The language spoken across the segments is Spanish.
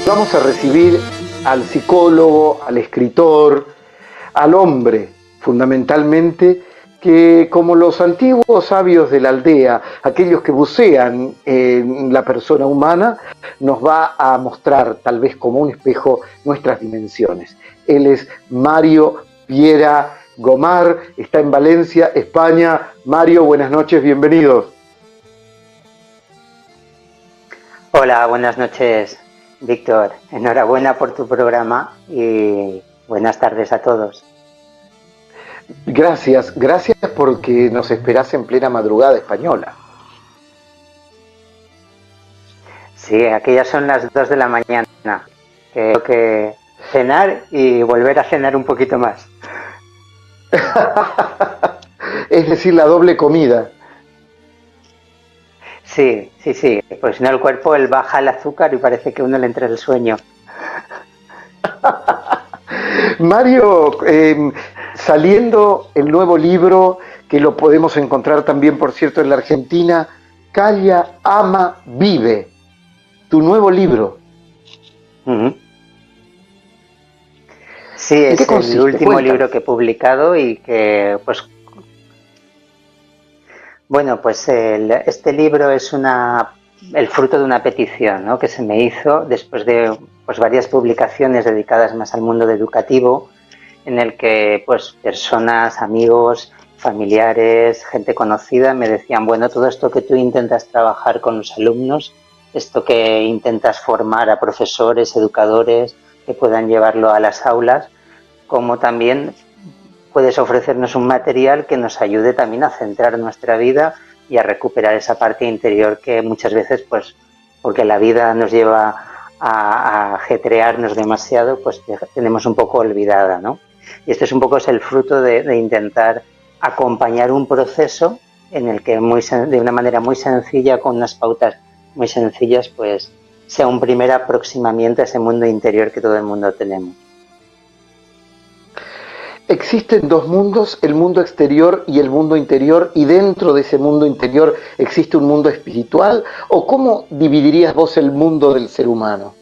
Vamos a recibir al psicólogo, al escritor, al hombre, fundamentalmente, que como los antiguos sabios de la aldea, aquellos que bucean en la persona humana, nos va a mostrar, tal vez como un espejo, nuestras dimensiones. Él es Mario Piera Gomar, está en Valencia, España. Mario, buenas noches, bienvenidos. Hola, buenas noches, Víctor. Enhorabuena por tu programa y buenas tardes a todos. Gracias porque nos esperás en plena madrugada española. Sí, aquí ya son las 2 de la mañana. Tengo que cenar y volver a cenar un poquito más. Es decir, la doble comida. Sí. Pues si no el cuerpo él baja el azúcar y parece que a uno le entra el sueño. Mario, saliendo el nuevo libro, que lo podemos encontrar también, por cierto, en la Argentina, Calla, Ama, Vive, tu nuevo libro. Sí, es el último libro que he publicado y que, pues, bueno, pues este libro es el fruto de una petición, ¿no?, que se me hizo después de pues, varias publicaciones dedicadas más al mundo educativo, en el que pues personas, amigos, familiares, gente conocida me decían, bueno, todo esto que tú intentas trabajar con los alumnos, esto que intentas formar a profesores, educadores, que puedan llevarlo a las aulas, como también puedes ofrecernos un material que nos ayude también a centrar nuestra vida y a recuperar esa parte interior que muchas veces, pues, porque la vida nos lleva a ajetrearnos demasiado, pues tenemos un poco olvidada, ¿no? Y este es un poco el fruto de intentar acompañar un proceso en el que de una manera muy sencilla, con unas pautas muy sencillas, pues sea un primer aproximamiento a ese mundo interior que todo el mundo tenemos. Existen dos mundos, el mundo exterior y el mundo interior, y dentro de ese mundo interior existe un mundo espiritual, ¿o cómo dividirías vos el mundo del ser humano?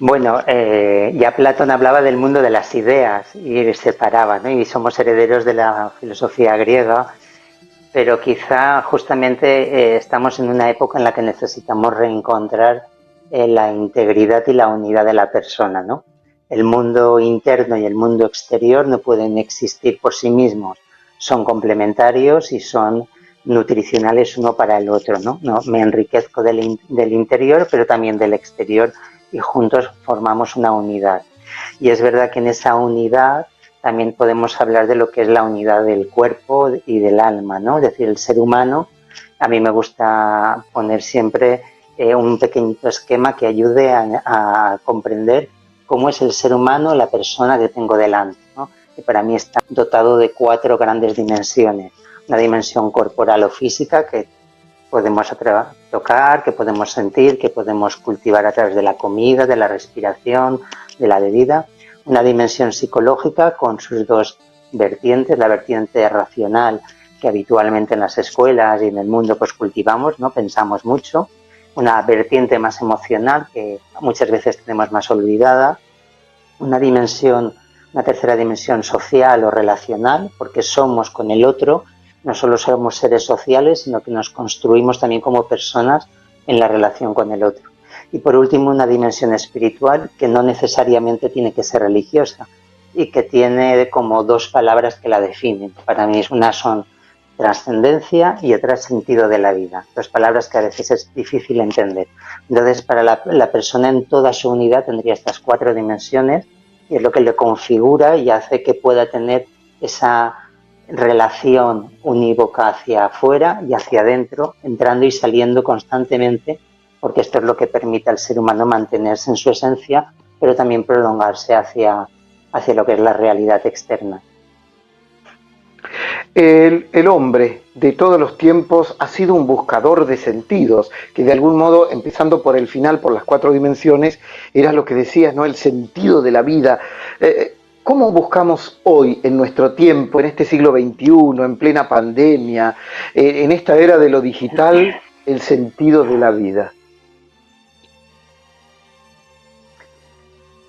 Bueno, ya Platón hablaba del mundo de las ideas y separaba, ¿no? Y somos herederos de la filosofía griega, pero quizá justamente estamos en una época en la que necesitamos reencontrar la integridad y la unidad de la persona, ¿no? El mundo interno y el mundo exterior no pueden existir por sí mismos, son complementarios y son nutricionales uno para el otro, ¿no? Me enriquezco del interior, pero también del exterior, y juntos formamos una unidad. Y es verdad que en esa unidad también podemos hablar de lo que es la unidad del cuerpo y del alma, ¿no? Es decir, el ser humano, a mí me gusta poner siempre un pequeñito esquema que ayude a comprender cómo es el ser humano, la persona que tengo delante, ¿no? Que para mí está dotado de 4 grandes dimensiones. Una dimensión corporal o física que podemos tocar, que podemos sentir, que podemos cultivar a través de la comida, de la respiración, de la bebida. Una dimensión psicológica con sus 2 vertientes, la vertiente racional, que habitualmente en las escuelas y en el mundo pues cultivamos, ¿no? Pensamos mucho. Una vertiente más emocional, que muchas veces tenemos más olvidada. Una tercera dimensión social o relacional, porque somos con el otro. No solo somos seres sociales, sino que nos construimos también como personas en la relación con el otro. Y por último, una dimensión espiritual que no necesariamente tiene que ser religiosa y que tiene como 2 palabras que la definen. Para mí una son trascendencia y otra sentido de la vida. 2 palabras que a veces es difícil entender. Entonces, para la persona en toda su unidad tendría estas 4 dimensiones y es lo que le configura y hace que pueda tener esa relación unívoca hacia afuera y hacia adentro, entrando y saliendo constantemente, porque esto es lo que permite al ser humano mantenerse en su esencia, pero también prolongarse hacia lo que es la realidad externa. El hombre de todos los tiempos ha sido un buscador de sentidos, que de algún modo, empezando por el final, por las 4 dimensiones, era lo que decías, ¿no? El sentido de la vida. ¿Cómo buscamos hoy, en nuestro tiempo, en este siglo XXI, en plena pandemia, en esta era de lo digital, el sentido de la vida?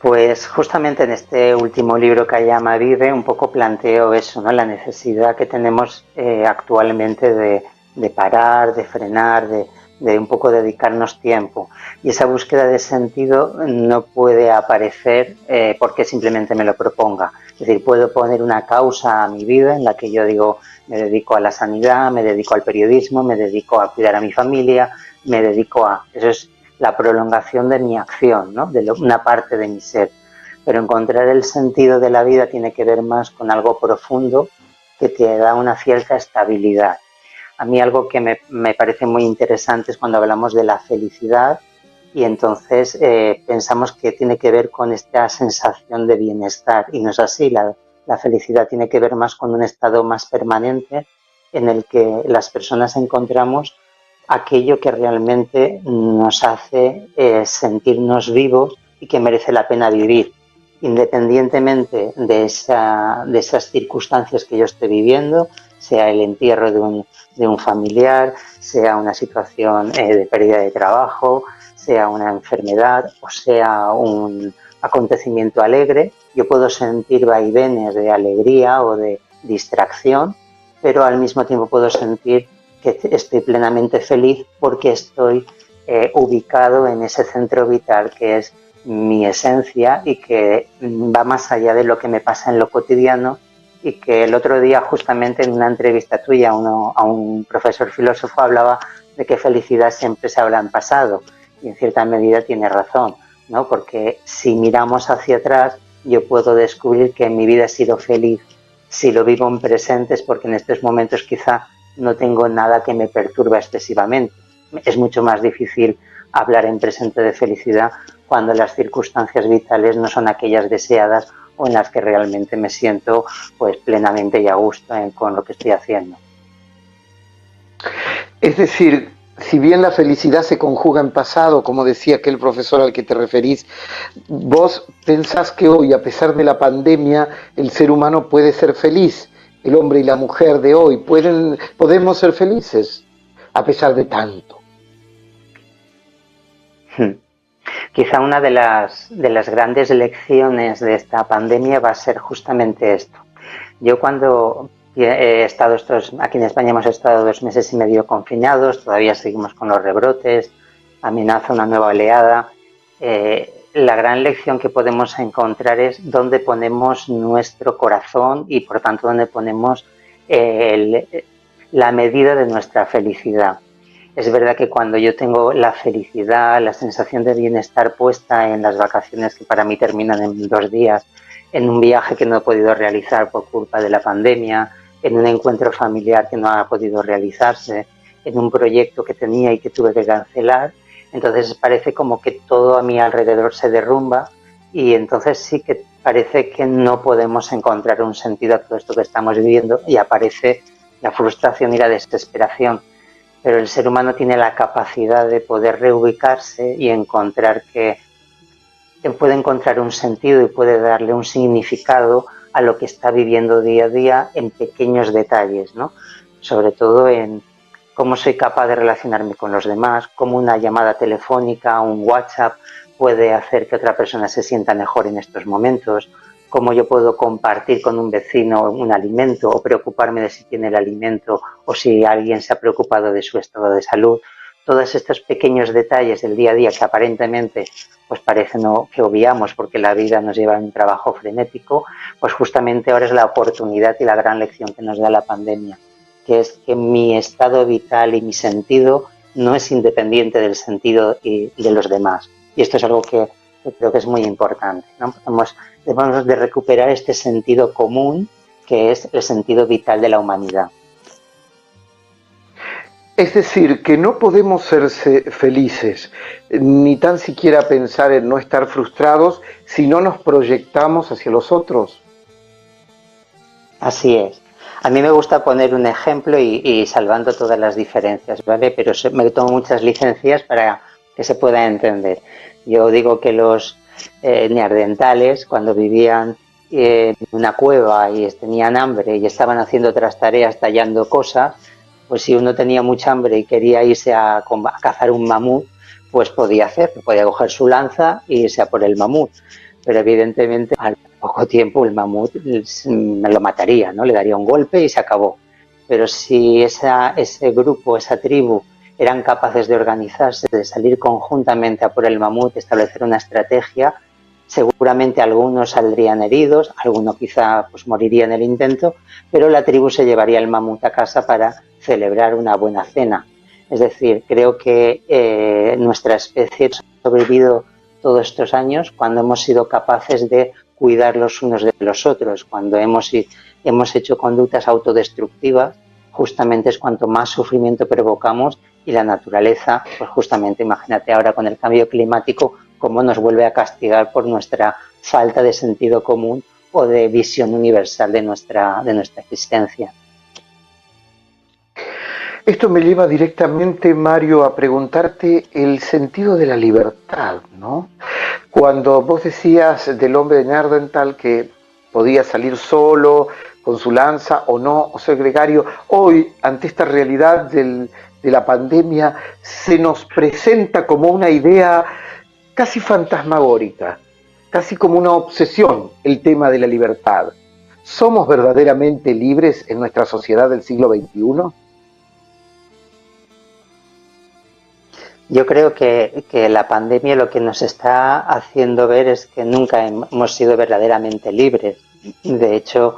Pues justamente en este último libro que llama Vive, un poco planteo eso, ¿no? La necesidad que tenemos actualmente de parar, de frenar, de un poco dedicarnos tiempo. Y esa búsqueda de sentido no puede aparecer porque simplemente me lo proponga. Es decir, puedo poner una causa a mi vida en la que yo digo, me dedico a la sanidad, me dedico al periodismo, me dedico a cuidar a mi familia, me dedico a... Eso es la prolongación de mi acción, ¿no? Una parte de mi ser. Pero encontrar el sentido de la vida tiene que ver más con algo profundo que te da una cierta estabilidad. A mí algo que me parece muy interesante es cuando hablamos de la felicidad y entonces pensamos que tiene que ver con esta sensación de bienestar y no es así. La felicidad tiene que ver más con un estado más permanente en el que las personas encontramos aquello que realmente nos hace sentirnos vivos y que merece la pena vivir, independientemente de esas circunstancias que yo esté viviendo, sea el entierro de un familiar, sea una situación de pérdida de trabajo, sea una enfermedad o sea un acontecimiento alegre. Yo puedo sentir vaivenes de alegría o de distracción, pero al mismo tiempo puedo sentir que estoy plenamente feliz porque estoy ubicado en ese centro vital que es mi esencia y que va más allá de lo que me pasa en lo cotidiano, y que el otro día justamente en una entrevista tuya a un profesor filósofo hablaba de que felicidad siempre se habla en pasado y en cierta medida tiene razón, ¿no? Porque si miramos hacia atrás yo puedo descubrir que en mi vida he sido feliz. Si lo vivo en presente es porque en estos momentos quizá no tengo nada que me perturba excesivamente. Es mucho más difícil hablar en presente de felicidad cuando las circunstancias vitales no son aquellas deseadas o en las que realmente me siento pues plenamente y a gusto con lo que estoy haciendo. Es decir, si bien la felicidad se conjuga en pasado, como decía aquel profesor al que te referís, vos pensás que hoy, a pesar de la pandemia, el ser humano puede ser feliz, el hombre y la mujer de hoy podemos ser felices, a pesar de tanto. Quizá una de las grandes lecciones de esta pandemia va a ser justamente esto. Yo cuando he estado aquí en España hemos estado 2 meses y medio confinados, todavía seguimos con los rebrotes, amenaza una nueva oleada. La gran lección que podemos encontrar es dónde ponemos nuestro corazón y por tanto dónde ponemos la medida de nuestra felicidad. Es verdad que cuando yo tengo la felicidad, la sensación de bienestar puesta en las vacaciones que para mí terminan en 2 días, en un viaje que no he podido realizar por culpa de la pandemia, en un encuentro familiar que no ha podido realizarse, en un proyecto que tenía y que tuve que cancelar, entonces parece como que todo a mi alrededor se derrumba y entonces sí que parece que no podemos encontrar un sentido a todo esto que estamos viviendo y aparece la frustración y la desesperación. Pero el ser humano tiene la capacidad de poder reubicarse y encontrar que puede encontrar un sentido y puede darle un significado a lo que está viviendo día a día en pequeños detalles, ¿no? Sobre todo en cómo soy capaz de relacionarme con los demás, cómo una llamada telefónica, un WhatsApp puede hacer que otra persona se sienta mejor en estos momentos, cómo yo puedo compartir con un vecino un alimento o preocuparme de si tiene el alimento o si alguien se ha preocupado de su estado de salud. Todos estos pequeños detalles del día a día que aparentemente pues parece que obviamos porque la vida nos lleva a un trabajo frenético, pues justamente ahora es la oportunidad y la gran lección que nos da la pandemia, que es que mi estado vital y mi sentido no es independiente del sentido de los demás. Y esto es algo que creo que es muy importante, ¿no? Debemos de recuperar este sentido común que es el sentido vital de la humanidad. Es decir, que no podemos ser felices, ni tan siquiera pensar en no estar frustrados si no nos proyectamos hacia los otros. Así es. A mí me gusta poner un ejemplo y salvando todas las diferencias, ¿vale? Pero me tomo muchas licencias para que se pueda entender. Yo digo que los neandertales, cuando vivían en una cueva y tenían hambre y estaban haciendo otras tareas tallando cosas, pues si uno tenía mucha hambre y quería irse a cazar un mamut, pues podía hacerlo, podía coger su lanza e irse a por el mamut. Pero evidentemente al poco tiempo el mamut me lo mataría, ¿no? Le daría un golpe y se acabó. Pero si ese grupo, esa tribu, eran capaces de organizarse, de salir conjuntamente a por el mamut, establecer una estrategia, seguramente algunos saldrían heridos, algunos quizá pues moriría en el intento, pero la tribu se llevaría el mamut a casa para celebrar una buena cena. Es decir, creo que nuestra especie ha sobrevivido todos estos años cuando hemos sido capaces de cuidar los unos de los otros, cuando hemos hecho conductas autodestructivas, justamente es cuanto más sufrimiento provocamos y la naturaleza, pues justamente imagínate ahora con el cambio climático, cómo nos vuelve a castigar por nuestra falta de sentido común o de visión universal de nuestra existencia. Esto me lleva directamente, Mario, a preguntarte el sentido de la libertad, ¿no? Cuando vos decías del hombre de Neandertal que podía salir solo, con su lanza o no, o ser gregario, hoy, ante esta realidad de la pandemia, se nos presenta como una idea casi fantasmagórica, casi como una obsesión el tema de la libertad. ¿Somos verdaderamente libres en nuestra sociedad del siglo XXI? Yo creo que la pandemia lo que nos está haciendo ver es que nunca hemos sido verdaderamente libres. De hecho,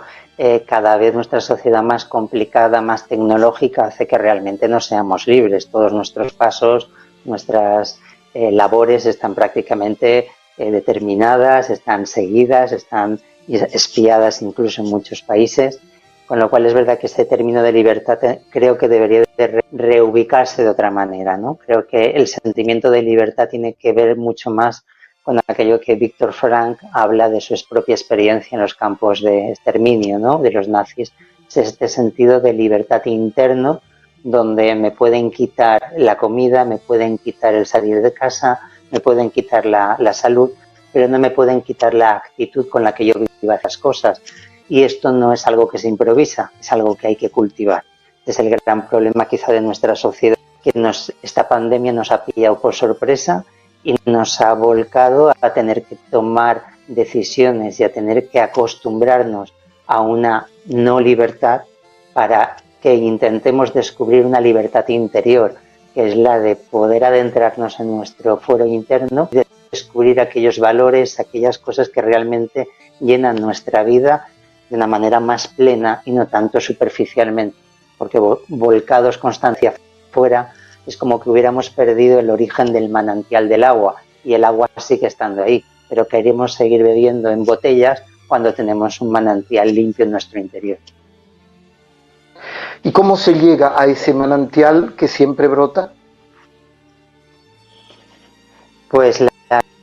cada vez nuestra sociedad más complicada, más tecnológica, hace que realmente no seamos libres. Todos nuestros pasos, nuestras labores están prácticamente determinadas, están seguidas, están espiadas incluso en muchos países. Con lo cual es verdad que este término de libertad creo que debería de reubicarse de otra manera, ¿no? Creo que el sentimiento de libertad tiene que ver mucho más con aquello que Víctor Frank habla de su propia experiencia en los campos de exterminio, ¿no? De los nazis. Es este sentido de libertad interno donde me pueden quitar la comida, me pueden quitar el salir de casa, me pueden quitar la salud, pero no me pueden quitar la actitud con la que yo vivo las cosas. Y esto no es algo que se improvisa, es algo que hay que cultivar. Es el gran problema quizá de nuestra sociedad, que esta pandemia nos ha pillado por sorpresa y nos ha volcado a tener que tomar decisiones y a tener que acostumbrarnos a una no libertad para que intentemos descubrir una libertad interior, que es la de poder adentrarnos en nuestro fuero interno y de descubrir aquellos valores, aquellas cosas que realmente llenan nuestra vida de una manera más plena y no tanto superficialmente, porque volcados constancia fuera es como que hubiéramos perdido el origen del manantial del agua y el agua sigue estando ahí, pero queremos seguir bebiendo en botellas cuando tenemos un manantial limpio en nuestro interior. ¿Y cómo se llega a ese manantial que siempre brota? Pues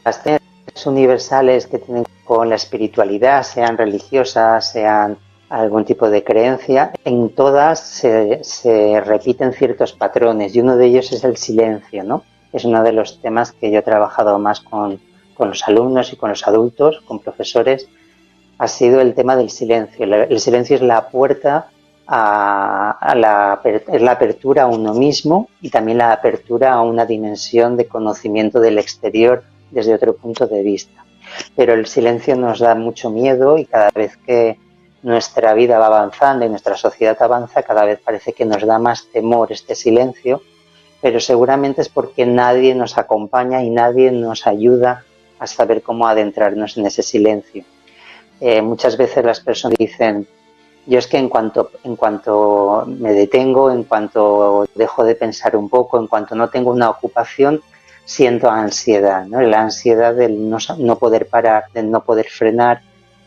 las universales que tienen con la espiritualidad, sean religiosas, sean algún tipo de creencia, en todas se repiten ciertos patrones y uno de ellos es el silencio, ¿no? Es uno de los temas que yo he trabajado más con los alumnos y con los adultos, con profesores, ha sido el tema del silencio. El silencio es la puerta es la apertura a uno mismo y también la apertura a una dimensión de conocimiento del exterior desde otro punto de vista. Pero el silencio nos da mucho miedo y cada vez que nuestra vida va avanzando y nuestra sociedad avanza, cada vez parece que nos da más temor este silencio, pero seguramente es porque nadie nos acompaña y nadie nos ayuda a saber cómo adentrarnos en ese silencio. Muchas veces las personas dicen, yo es que en cuanto me detengo, en cuanto dejo de pensar un poco, en cuanto no tengo una ocupación, siento ansiedad, ¿no? La ansiedad del no poder parar, del no poder frenar,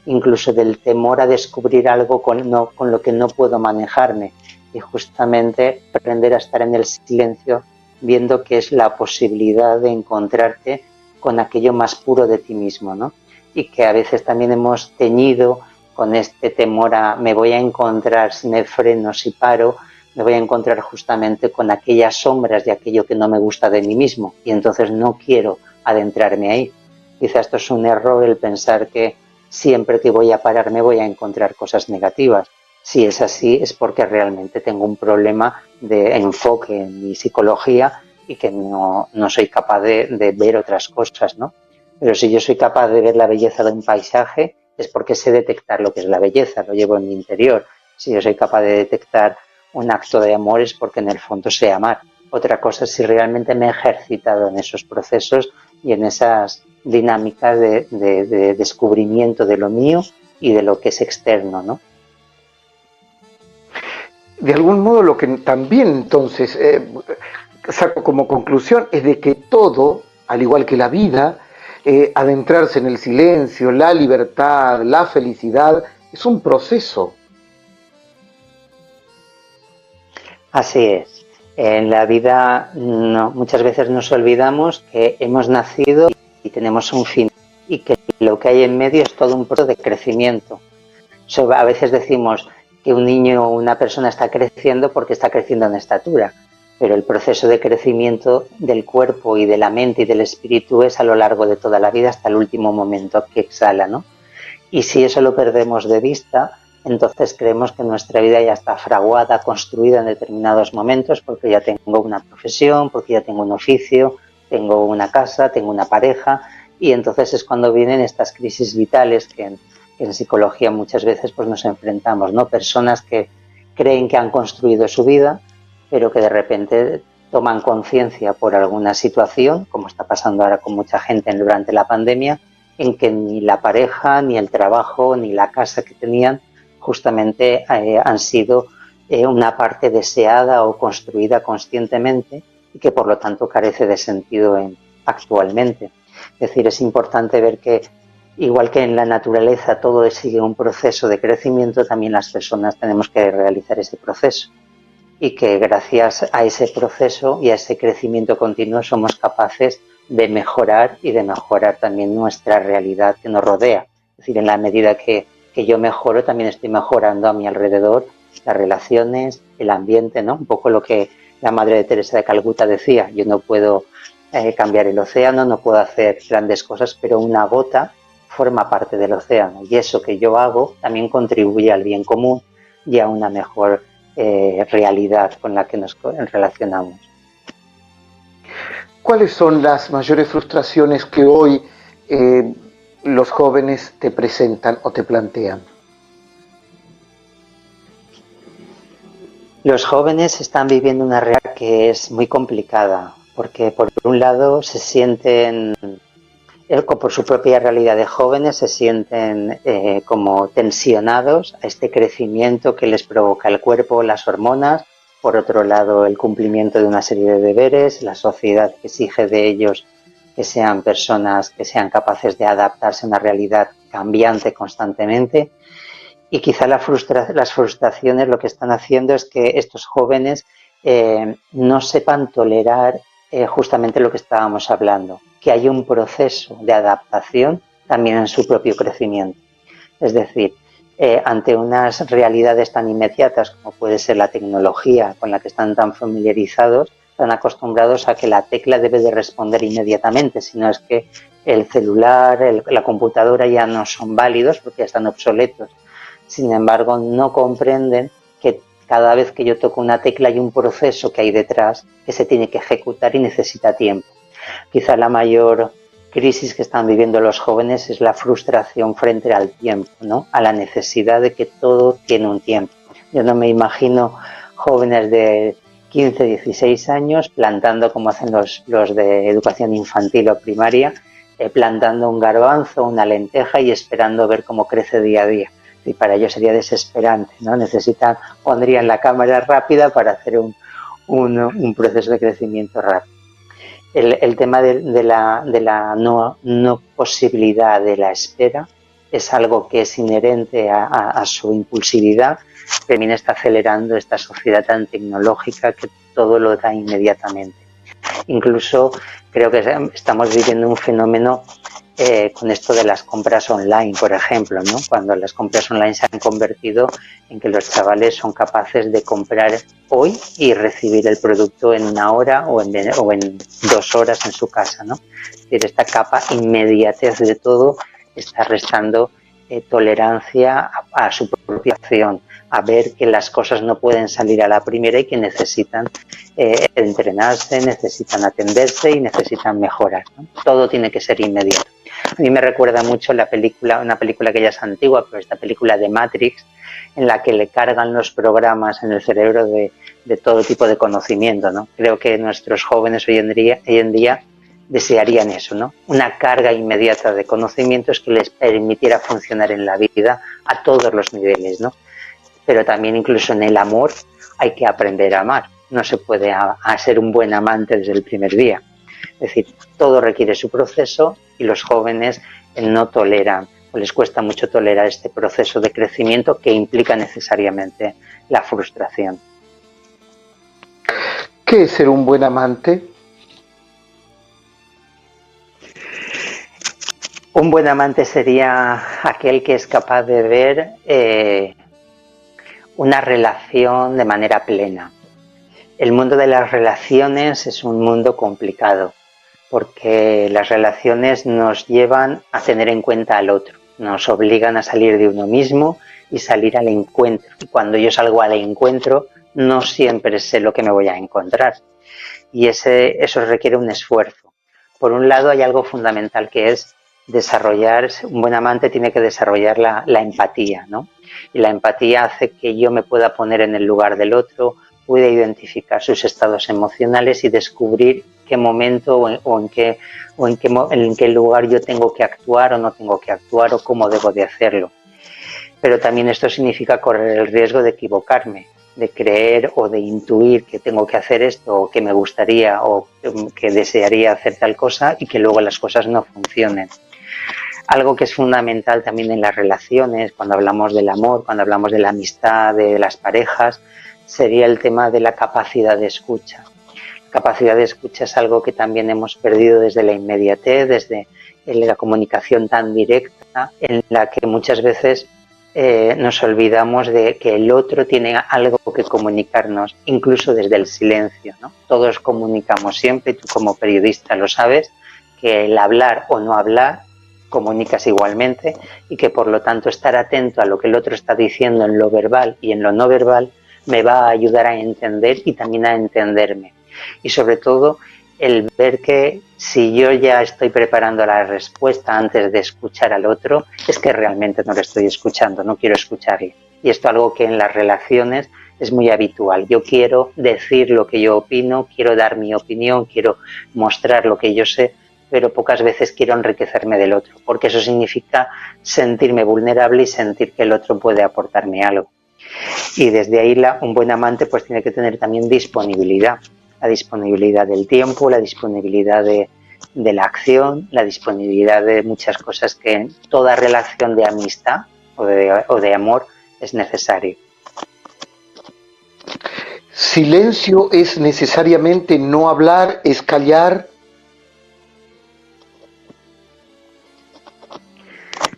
incluso del temor a descubrir algo con lo que no puedo manejarme. Y justamente aprender a estar en el silencio, viendo que es la posibilidad de encontrarte con aquello más puro de ti mismo, ¿no? Y que a veces también hemos teñido con este temor a me voy a encontrar si me freno, si paro, me voy a encontrar justamente con aquellas sombras de aquello que no me gusta de mí mismo, y entonces no quiero adentrarme ahí. Quizá esto es un error, el pensar que siempre que voy a pararme voy a encontrar cosas negativas. Si es así, es porque realmente tengo un problema de enfoque en mi psicología y que no soy capaz de ver otras cosas, ¿no? Pero si yo soy capaz de ver la belleza de un paisaje, es porque sé detectar lo que es la belleza, lo llevo en mi interior. Si yo soy capaz de detectar un acto de amor, es porque en el fondo sé amar. Otra cosa es si realmente me he ejercitado en esos procesos y en esas dinámicas de descubrimiento de lo mío y de lo que es externo, ¿no? De algún modo lo que también entonces saco como conclusión es de que todo, al igual que la vida, adentrarse en el silencio, la libertad, la felicidad, es un proceso. Así es. En la vida muchas veces nos olvidamos que hemos nacido y tenemos un fin y que lo que hay en medio es todo un proceso de crecimiento. A veces decimos que un niño o una persona está creciendo porque está creciendo en estatura, pero el proceso de crecimiento del cuerpo y de la mente y del espíritu es a lo largo de toda la vida hasta el último momento que exhala, ¿no? Y si eso lo perdemos de vista, entonces creemos que nuestra vida ya está fraguada, construida en determinados momentos, porque ya tengo una profesión, porque ya tengo un oficio, tengo una casa, tengo una pareja, y entonces es cuando vienen estas crisis vitales que en psicología muchas veces pues nos enfrentamos, ¿no? Personas que creen que han construido su vida, pero que de repente toman conciencia por alguna situación, como está pasando ahora con mucha gente durante la pandemia, en que ni la pareja, ni el trabajo, ni la casa que tenían justamente han sido una parte deseada o construida conscientemente y que por lo tanto carece de sentido actualmente. Es decir, es importante ver que igual que en la naturaleza todo sigue un proceso de crecimiento, también las personas tenemos que realizar ese proceso y que gracias a ese proceso y a ese crecimiento continuo somos capaces de mejorar y de mejorar también nuestra realidad que nos rodea. Es decir, en la medida que yo mejoro, también estoy mejorando a mi alrededor las relaciones, el ambiente, ¿no? Un poco lo que la Madre de Teresa de Calcuta decía, yo no puedo cambiar el océano, no puedo hacer grandes cosas, pero una gota forma parte del océano y eso que yo hago también contribuye al bien común y a una mejor realidad con la que nos relacionamos. ¿Cuáles son las mayores frustraciones que hoy los jóvenes te presentan o te plantean? Los jóvenes están viviendo una realidad que es muy complicada, porque por un lado se sienten, por su propia realidad de jóvenes, se sienten como tensionados a este crecimiento que les provoca el cuerpo, las hormonas. Por otro lado, el cumplimiento de una serie de deberes, la sociedad que exige de ellos que sean personas que sean capaces de adaptarse a una realidad cambiante constantemente. Y quizá las frustraciones lo que están haciendo es que estos jóvenes no sepan tolerar justamente lo que estábamos hablando, que hay un proceso de adaptación también en su propio crecimiento. Es decir, ante unas realidades tan inmediatas como puede ser la tecnología con la que están tan familiarizados, están acostumbrados a que la tecla debe de responder inmediatamente, sino es que el celular, la computadora ya no son válidos porque ya están obsoletos. Sin embargo, no comprenden que cada vez que yo toco una tecla hay un proceso que hay detrás que se tiene que ejecutar y necesita tiempo. Quizá la mayor crisis que están viviendo los jóvenes es la frustración frente al tiempo, ¿no? A la necesidad de que todo tiene un tiempo. Yo no me imagino jóvenes de 15, 16 años plantando como hacen los de educación infantil o primaria, plantando un garbanzo, una lenteja y esperando ver cómo crece día a día. Y para ellos sería desesperante, ¿no? Pondrían la cámara rápida para hacer un proceso de crecimiento rápido. El tema de la no posibilidad de la espera es algo que es inherente a su impulsividad, que también está acelerando esta sociedad tan tecnológica que todo lo da inmediatamente. Incluso creo que estamos viviendo un fenómeno con esto de las compras online, por ejemplo, ¿no? Cuando las compras online se han convertido en que los chavales son capaces de comprar hoy y recibir el producto en una hora o en 2 horas en su casa, ¿no? Es decir, esta capa inmediatez de todo está restando tolerancia a su propia acción, a ver que las cosas no pueden salir a la primera y que necesitan entrenarse, necesitan atenderse y necesitan mejorar, ¿no? Todo tiene que ser inmediato. A mí me recuerda mucho una película que ya es antigua, pero esta película de Matrix, en la que le cargan los programas en el cerebro de todo tipo de conocimiento, ¿no? Creo que nuestros jóvenes hoy en día desearían eso, ¿no? Una carga inmediata de conocimientos que les permitiera funcionar en la vida a todos los niveles, ¿no? Pero también incluso en el amor hay que aprender a amar. No se puede a ser un buen amante desde el primer día. Es decir, todo requiere su proceso y los jóvenes no toleran o les cuesta mucho tolerar este proceso de crecimiento que implica necesariamente la frustración. ¿Qué es ser un buen amante? Un buen amante sería aquel que es capaz de ver una relación de manera plena. El mundo de las relaciones es un mundo complicado porque las relaciones nos llevan a tener en cuenta al otro, nos obligan a salir de uno mismo y salir al encuentro. Y cuando yo salgo al encuentro, no siempre sé lo que me voy a encontrar. Y eso requiere un esfuerzo. Por un lado, hay algo fundamental que es un buen amante tiene que desarrollar la empatía, ¿no? Y la empatía hace que yo me pueda poner en el lugar del otro, pueda identificar sus estados emocionales y descubrir qué momento o en qué lugar yo tengo que actuar o no tengo que actuar o cómo debo de hacerlo. Pero también esto significa correr el riesgo de equivocarme, de creer o de intuir que tengo que hacer esto o que me gustaría o que desearía hacer tal cosa y que luego las cosas no funcionen. Algo que es fundamental también en las relaciones, cuando hablamos del amor, cuando hablamos de la amistad, de las parejas, sería el tema de la capacidad de escucha. La capacidad de escucha es algo que también hemos perdido desde la inmediatez, desde la comunicación tan directa, en la que muchas veces nos olvidamos de que el otro tiene algo que comunicarnos, incluso desde el silencio, ¿no? Todos comunicamos siempre, y tú como periodista lo sabes, que el hablar o no hablar comunicas igualmente y que por lo tanto estar atento a lo que el otro está diciendo en lo verbal y en lo no verbal me va a ayudar a entender y también a entenderme. Y sobre todo el ver que si yo ya estoy preparando la respuesta antes de escuchar al otro, es que realmente no le estoy escuchando, no quiero escucharle. Y esto es algo que en las relaciones es muy habitual. Yo quiero decir lo que yo opino, quiero dar mi opinión, quiero mostrar lo que yo sé, pero pocas veces quiero enriquecerme del otro, porque eso significa sentirme vulnerable y sentir que el otro puede aportarme algo. Y desde ahí un buen amante pues tiene que tener también disponibilidad, la disponibilidad del tiempo, la disponibilidad de la acción, la disponibilidad de muchas cosas que en toda relación de amistad o de amor es necesario. ¿Silencio es necesariamente no hablar, es callar?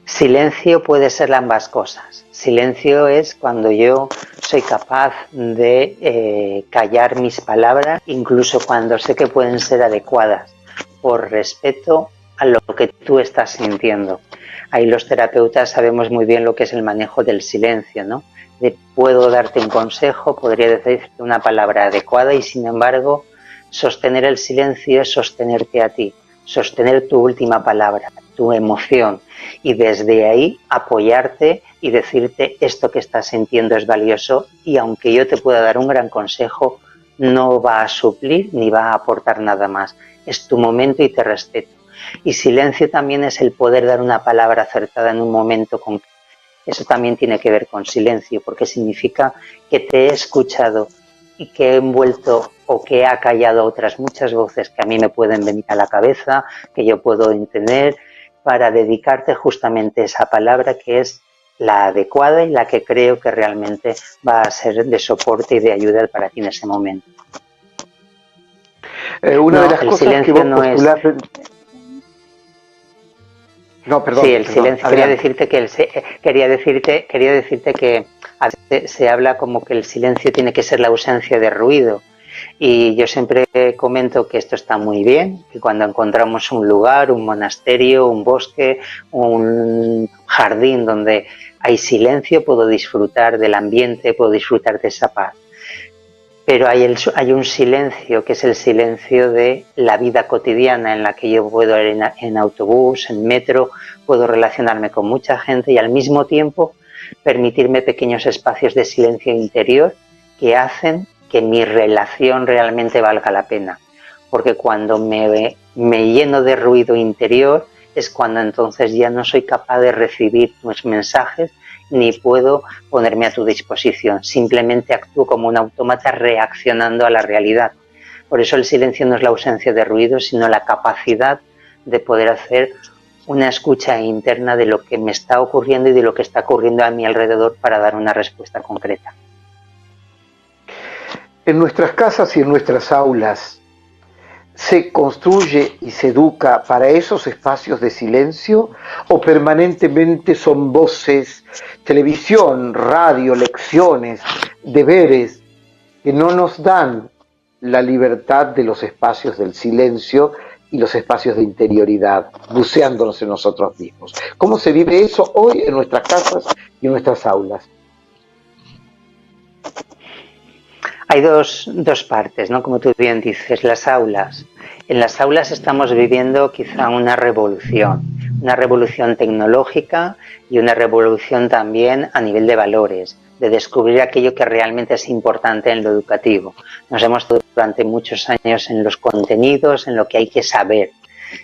Silencio puede ser ambas cosas. Silencio es cuando yo soy capaz de callar mis palabras, incluso cuando sé que pueden ser adecuadas, por respeto a lo que tú estás sintiendo. Ahí los terapeutas sabemos muy bien lo que es el manejo del silencio, ¿no? Puedo darte un consejo, podría decirte una palabra adecuada y sin embargo sostener el silencio es sostenerte a ti, sostener tu última palabra, tu emoción y desde ahí apoyarte y decirte esto que estás sintiendo es valioso y aunque yo te pueda dar un gran consejo no va a suplir ni va a aportar nada más, es tu momento y te respeto. Y silencio también es el poder dar una palabra acertada en un momento concreto. Eso también tiene que ver con silencio porque significa que te he escuchado y que he envuelto o que he acallado otras muchas voces que a mí me pueden venir a la cabeza, que yo puedo entender, para dedicarte justamente esa palabra que es la adecuada y la que creo que realmente va a ser de soporte y de ayuda para ti en ese momento. Una de las cosas que vos postulás... No, perdón. Sí, el silencio. Quería decirte que a veces se habla como que el silencio tiene que ser la ausencia de ruido Y yo siempre comento que esto está muy bien, que cuando encontramos un lugar, un monasterio, un bosque, un jardín donde hay silencio, puedo disfrutar del ambiente, puedo disfrutar de esa paz. Pero hay un silencio que es el silencio de la vida cotidiana, en la que yo puedo ir en autobús, en metro, puedo relacionarme con mucha gente y al mismo tiempo permitirme pequeños espacios de silencio interior que hacen que mi relación realmente valga la pena. Porque cuando me lleno de ruido interior es cuando entonces ya no soy capaz de recibir tus mensajes ni puedo ponerme a tu disposición. Simplemente actúo como un autómata reaccionando a la realidad. Por eso el silencio no es la ausencia de ruido, sino la capacidad de poder hacer una escucha interna de lo que me está ocurriendo y de lo que está ocurriendo a mi alrededor para dar una respuesta concreta. En nuestras casas y en nuestras aulas, ¿se construye y se educa para esos espacios de silencio o permanentemente son voces, televisión, radio, lecciones, deberes que no nos dan la libertad de los espacios del silencio y los espacios de interioridad, buceándonos en nosotros mismos? ¿Cómo se vive eso hoy en nuestras casas y en nuestras aulas? Hay dos partes, ¿no? Como tú bien dices, las aulas. En las aulas estamos viviendo quizá una revolución tecnológica y una revolución también a nivel de valores, de descubrir aquello que realmente es importante en lo educativo. Nos hemos estado durante muchos años en los contenidos, en lo que hay que saber.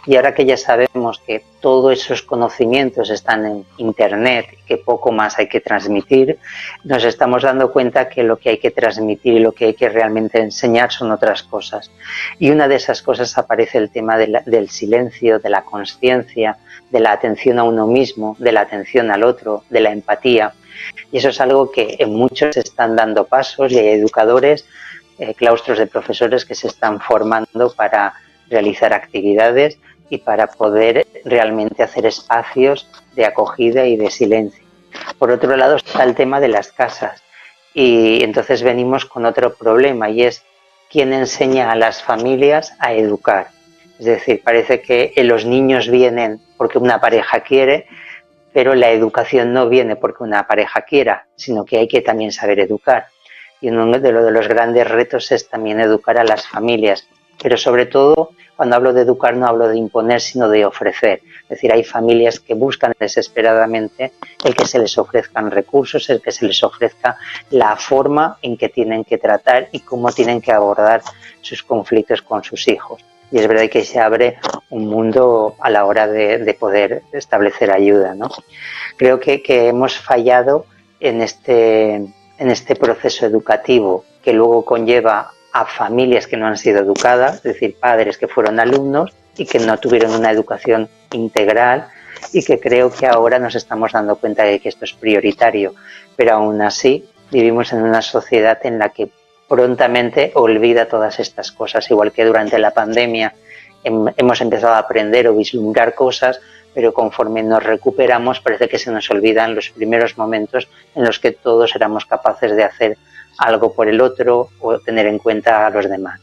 Y ahora que ya sabemos que todos esos conocimientos están en Internet y que poco más hay que transmitir, nos estamos dando cuenta que lo que hay que transmitir y lo que hay que realmente enseñar son otras cosas. Y una de esas cosas aparece el tema del silencio, de la consciencia, de la atención a uno mismo, de la atención al otro, de la empatía. Y eso es algo que en muchos están dando pasos y hay educadores, claustros de profesores que se están formando para realizar actividades y para poder realmente hacer espacios de acogida y de silencio. Por otro lado está el tema de las casas y entonces venimos con otro problema y es quién enseña a las familias a educar. Es decir, parece que los niños vienen porque una pareja quiere, pero la educación no viene porque una pareja quiera, sino que hay que también saber educar. Y uno de los grandes retos es también educar a las familias. Pero sobre todo, cuando hablo de educar no hablo de imponer, sino de ofrecer. Es decir, hay familias que buscan desesperadamente el que se les ofrezcan recursos, el que se les ofrezca la forma en que tienen que tratar y cómo tienen que abordar sus conflictos con sus hijos. Y es verdad que se abre un mundo a la hora de poder establecer ayuda, ¿no? Creo que hemos fallado en este proceso educativo que luego conlleva a familias que no han sido educadas, es decir, padres que fueron alumnos y que no tuvieron una educación integral y que creo que ahora nos estamos dando cuenta de que esto es prioritario, pero aún así vivimos en una sociedad en la que prontamente olvida todas estas cosas, igual que durante la pandemia hemos empezado a aprender o vislumbrar cosas, pero conforme nos recuperamos parece que se nos olvidan los primeros momentos en los que todos éramos capaces de hacer algo por el otro o tener en cuenta a los demás.